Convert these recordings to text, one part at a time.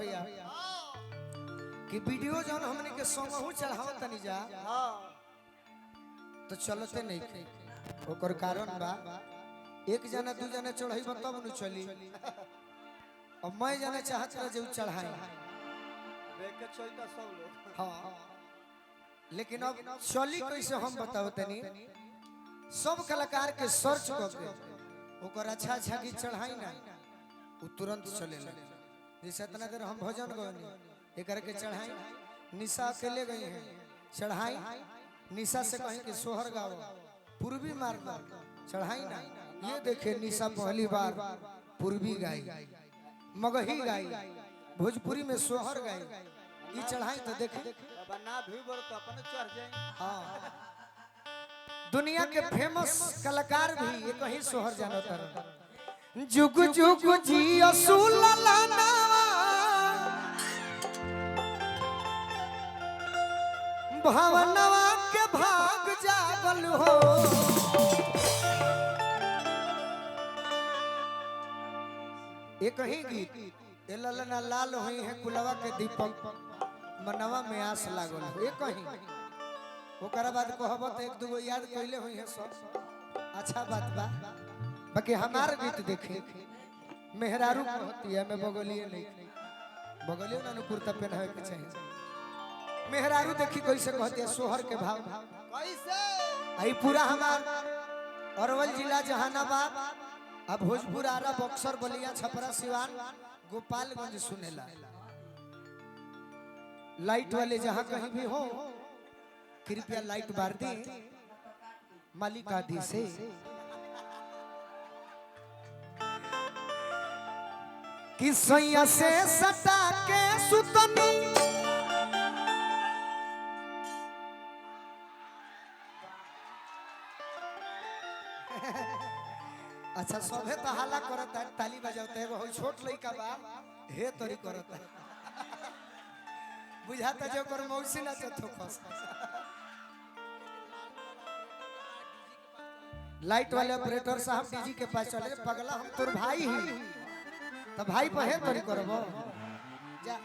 भैया कि वीडियो जौन हमने के संगहु चढ़ाव तनी जा तो चलते नहीं के ओकर कारण बा एक जना दू जना चढ़ाई तब न चली और मैं जाने चाहत रह जे चढ़ाई देख के चलता सब लोग। हां लेकिन अब चली कैसे हम बताओ तनी सब कलाकार के सर्च करके ओकर अच्छा अच्छा गीत चढ़ाई ना वो तुरंत चले लगे जैसे इतना देर हम भजन गौनी एक के चढ़ाई निशा अकेले गई हैं चढ़ाई निशा से कहीं कि सोहर गाओ पूर्वी मार दो चढ़ाई ना ये देखे निशा पहली बार पूर्वी गाई मगही गाई भोजपुरी में सोहर गाई ये चढ़ाई तो देखे अब ना भी बोल तो अपन चढ़ जाए। हाँ दुनिया के फेमस कलाकार भी ये कहीं सोहर जानो तर जुग जुग जी असूल लाना भावनवा के भाग जागल हो ये कहीं गीत ये ललना लाल हुई है कुलवा के दीपक मनवा में आस लागल ये कहीं ओकरा बाद कहब तो एक दूगो याद कैले हुई है सब अच्छा बात बा बाकी हमार गीत देखे मेहरारू कहती है मैं बगलिए नहीं बगलिए ना कुर्ता पहनावे के चाहिए मेहरारू देखी कैसे कहती है सोहर के भाव कैसे आई पूरा हमार अरवल जिला जहानाबाद अब भोजपुर आरा बक्सर बलिया छपरा सिवान गोपालगंज सुनेला लाइट वाले जहां कहीं भी हो कृपया लाइट बार दी मालिक आदि से कि सैया से सटा के सुतनी अच्छा सभे तो हाला करता है ताली बजाता है वो छोट लड़का बा हे तोरी करता है बुझाता जो कर मौसी ना तो खस लाइट वाले ऑपरेटर साहब डीजी के पास चले पगला हम तोर भाई ही तो भाई पे हे तोरी करबो जा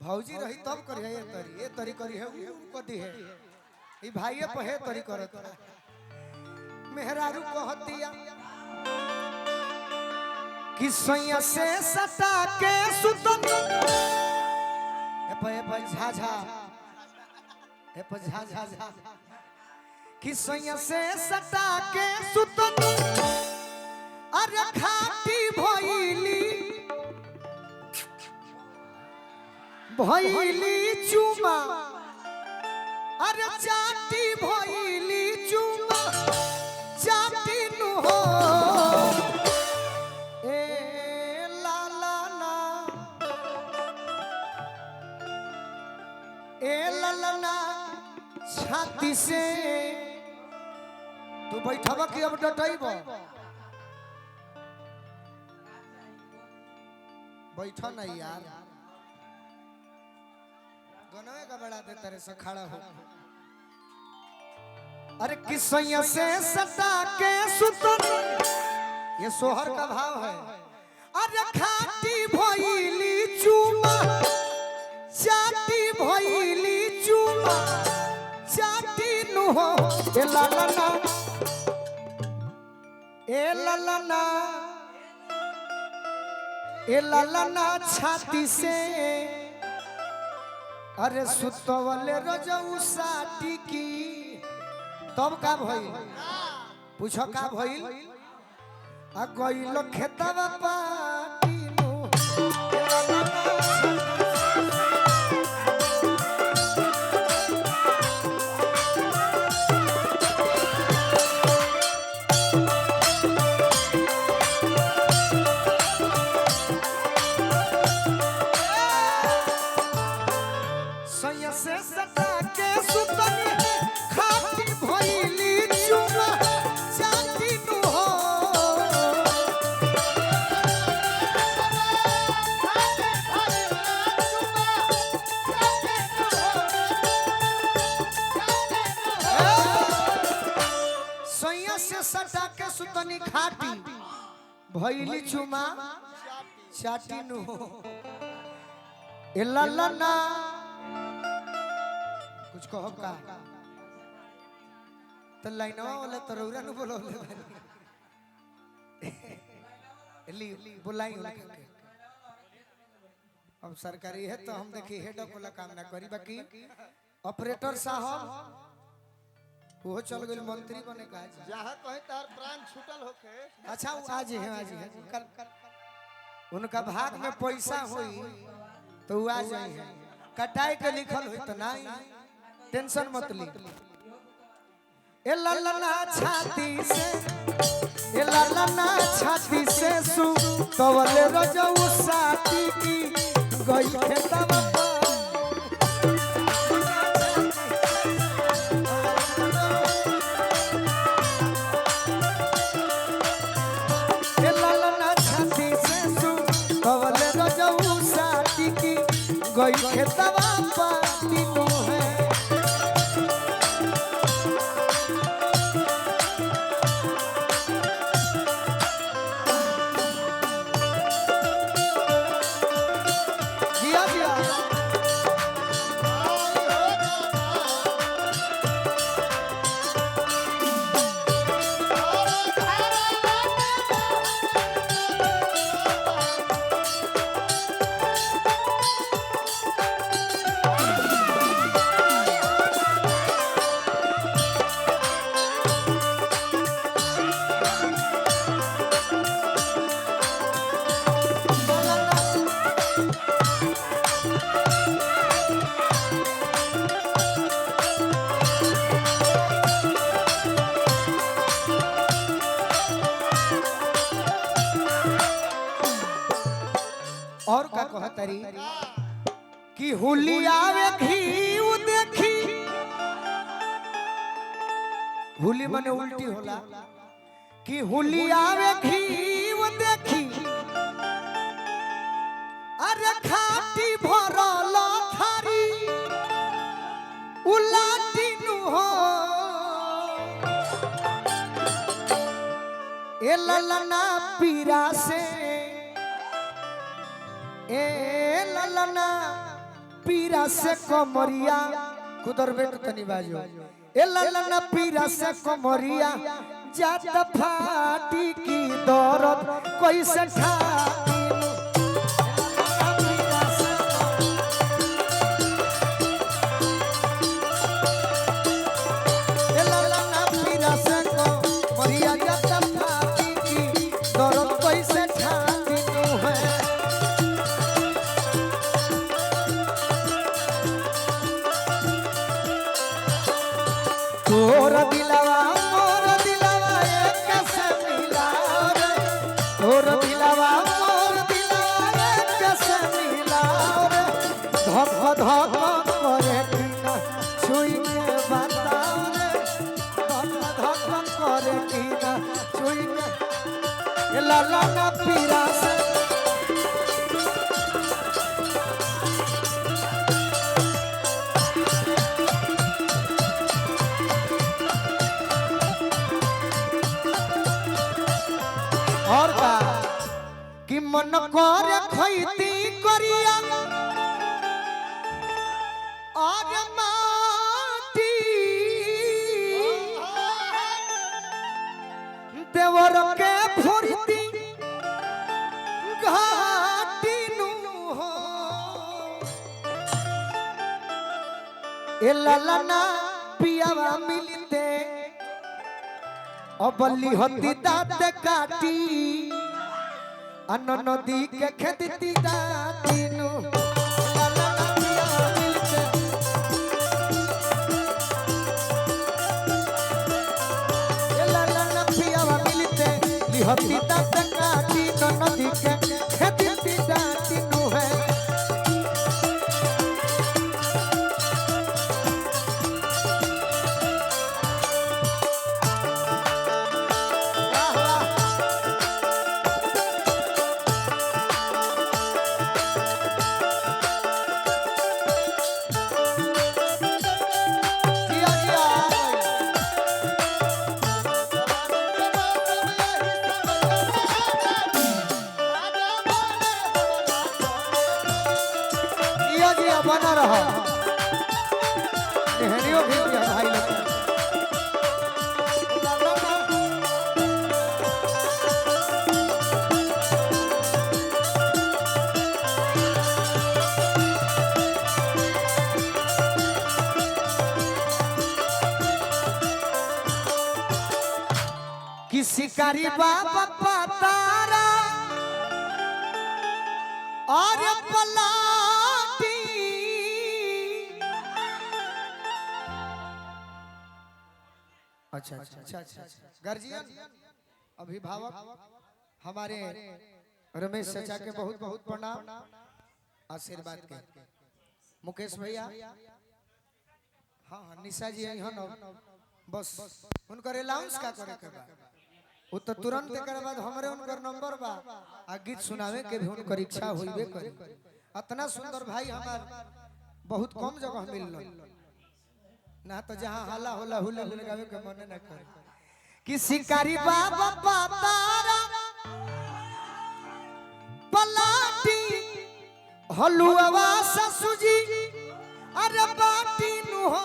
भौजी रही तब करी ये तोरी करी है उनको दी है ई भाईए पे हे तोरी करत मेहरारू कहतिया कि सैया से सटा के सुतनी ए पे झाझा ए पे झाझा झा कि सैया से सटा के सुतनी अरे खाटी भइली चुमा अरे चाटी भइली चुमा चाटी नु हो ए ला ला ना ए ला ला ना छाती से तू बैठबा कि अब डटैबो बैठो नहीं यार दोनों का बड़ा दे तेरे से खड़ा हो अरे किसैया से सटा के सुतनी ये सोहर का भाव है अरे खाटी भइली चुमा चाटी भइली चुमा चाटी नु हो ए ललना ए ललना छाती से अरे सुतवले रजऊ साटी की तब का भइल पूछो का भइल आ गइल खेतवा पाटी नु सैया से सटा के सुतनी खाटी भइली चुमा चाटी नु हो सैया से सटा के सुतनी खाटी भइली चुमा चाटी चाटी नु ए ला ना कुछ कहो का तो लाइनवा वाला तरौरा नु बोलौले ली बुलाई उनके अब सरकारी है तो हम देखिए हेड ऑफ वाला काम ना करी बाकी ऑपरेटर साहब वो चल गए मंत्री बने का जहाँ कहीं तार प्राण छूटल होके अच्छा वो आज है कल उनका भाग में पैसा होई तो वो आ जाए कटाई के लिखल होई तो नहीं टेंशन मत ली ए ललना छाती से ए ललना छाती से सु तवले रजऊ साथी की गई खेतवा गई खेतवा पाती नु है दिया दिया और का कहतरी कि हुलिया वे घी देखी हुली माने उल्टी होला कि हुलिया वे घी देखी अरे खाटी भरल थारी उलाटी नु हो ए ललना पीरा से ए ललना पीरा से कमरिया कुदर बेट तनी बाजो ए ललना पीरा से कमरिया जात फाटी की दर्द कैसे ठाकी ए ललना पीरा से कमरिया जात फाटी की दर्द कैसे ठाकी नु है तोर दिलवा मोर दिलवा एक से मिला रे तोर दिलवा मोर दिलवा एक से मिला रे धक धक करे बिना छुई के बताओ रे धक धक करे बिना छुई के लाला ना पीरा से और का कि मन कर खैती करिया और माटी देवर के फुरती घाटी नु हो ए ललना पियावा मिलते अबली होती दात काटी अन नदी के खेती दाती नु ललना पियावा मिलते ए ललना पियावा मिलते लिहती दात काटी न नदी के खेती दाती नु है दिया बना रहा नेहरियो भी दिया भाई लोग किसी कारी बाबा पतारा और पलाटी अच्छा अच्छा अच्छा गार्जियन अभिभावक हमारे रमेश चाचा के बहुत बहुत प्रणाम आशीर्वाद के मुकेश भैया हाँ हाँ निशा जी यहाँ बस उनकर अलाउंस का करे के बा वो तो तुरंत एकर बाद हमरे उनकर नंबर बा आ गीत सुनावे के भी उनकर इच्छा होइबे करे इतना सुंदर भाई हमार बहुत कम जगह मिलल ना तो जहां हल्ला होला हुला लगावे के मन ना करे कि शिकारी बाबा पतारा पलाटी हलुआ ससुजी अरे बाटी नु हो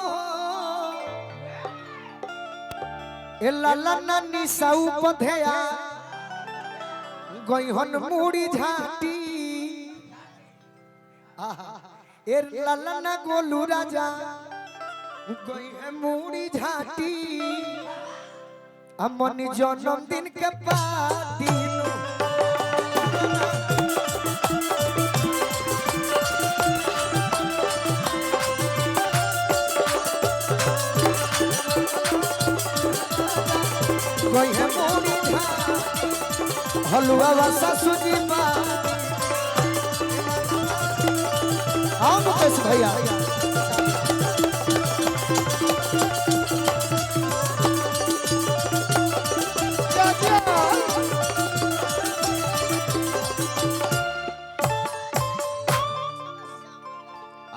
एलाला निसाउ पधया गइहन मुड़ी झाटी एलाला न गोलू राजा गइहे मुड़ी झाटी अमन जन्मदिन के पार्टी गइहे मुड़ी झाटी हलुआ ससुजी बा आओ मुकेश भैया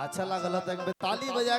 अच्छा लागल ताली बजा